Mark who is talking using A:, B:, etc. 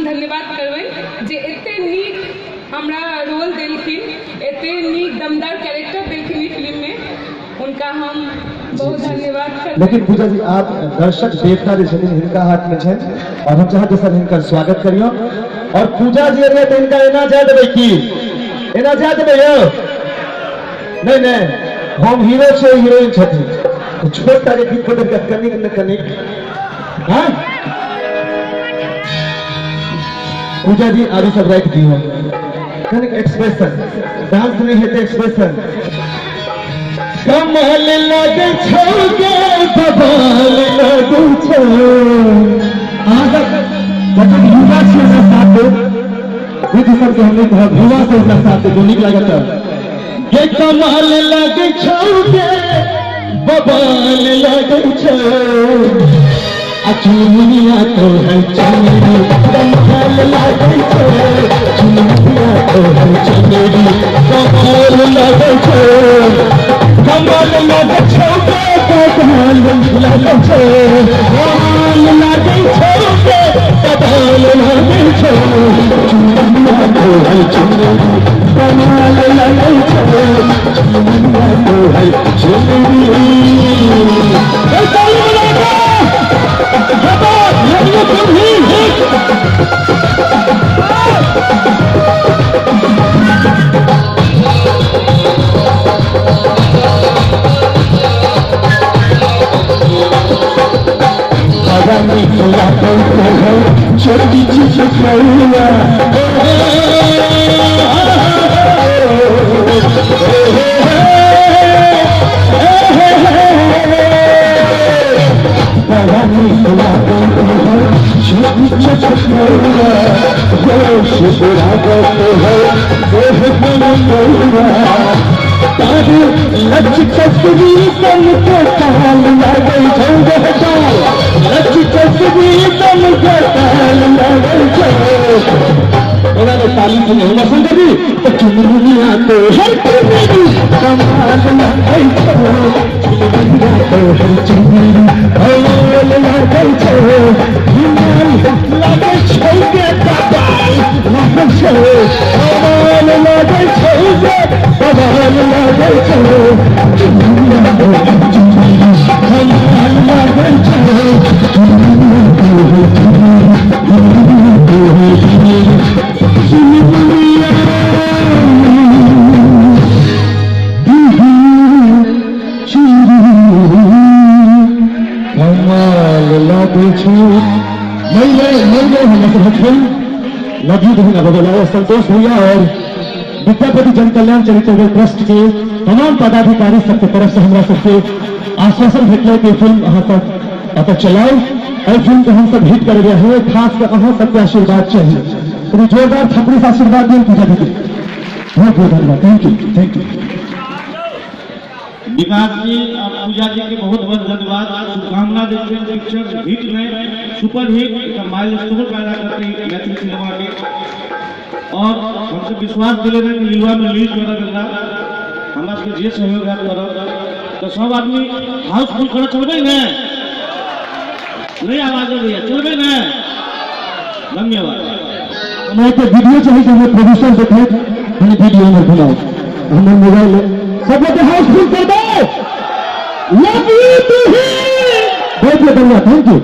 A: हम धन्यवाद करबनि जे एते नीक हमरा रोल देलखिन, एते नीक दमदार कैरेक्टर देलखिन ई फिल्म में, उनका हम बहुत धन्यवाद करबनि।
B: लेकिन पूजा जी आप दर्शक देवता जे छथिन हिनका हाथ में छै और हम चाहते सर हिनकर स्वागत करियो और पूजा जी अरे तो इनका एना जा देबै की एना जा देबै यौ नहीं नहीं हम हीरो छे हीरोइन छथिन तो छोटा जे गीत बदल के कनिक न कनिक हां पूजा जी आगे सब राइट दियो कनिक एक्सप्रेशन डांस नहीं है तो एक्सप्रेशन कमाल लगे छोगे बबाल लगे छो आगे जब युवा छे ना साथ विधि सर के हमने कहा युवा से उसका साथ जो निक लागत ये कमाल लगे छोगे बबाल लगे छो चुनिया तो है चमेली कमाल लगे छो चुनिया तो है चमेली कमाल लगे छो कमाल लगे छोटे कमाल लगे छो कमाल लगे छोटे कमाल लगे छो चुनिया तो है चमेली कमाल लगे छो चुनिया तो है चमेली छोटी चीज करूँगा लच तस्वीर तम के ताल लगे लच तस्वीर तम के ताल लगे ताली की नहीं मसंद भी तो चुनमुनिया तो हर चुनरी कमाल लगे चुनमुनिया तो हर चुनरी कमाल लगे हिमाल लगे छोगे कमाल लगे कमाल लगे छोगे कमाल लगे चुनमुनिया तो हर चुनरी कमाल लगे चुनमुनिया तो हर चुनरी संतोष भैया और विद्यापति जन कल्याण चैरिटेबल ट्रस्ट के तमाम पदाधिकारी सबके तरफ से हमारा सबके आश्वासन भेटल कि फिल्म अहाँ तक चलाओ और फिल्म को हम सब हिट कर गया है खास कर अहाँ सबके आशीर्वाद चाहिए तो जोरदार थपड़ी से आशीर्वाद दें पूजा दीदी बहुत बहुत धन्यवाद थैंक यू
C: विकास जी और पूजा जी के बहुत बहुत धन्यवाद शुभकामना देते हैं पिक्चर हिट में सुपर हिट माइलस्टोन पैदा करते हैं मैथिली सिनेमा के और हमसे विश्वास दिले कि लीलवा में रिलीज कर हमारा जे सहयोग करो तो सब आदमी हाउसफुल कर चलबे ना नहीं आवाज भैया चलबे ना धन्यवाद
B: हमें तो वीडियो चाहिए हमें प्रोड्यूसर देखे हमें वीडियो में बुलाओ हमें मोबाइल सब लोग हाउसफुल कर दो लव यू टू हिम बहुत बहुत धन्यवाद थैंक यू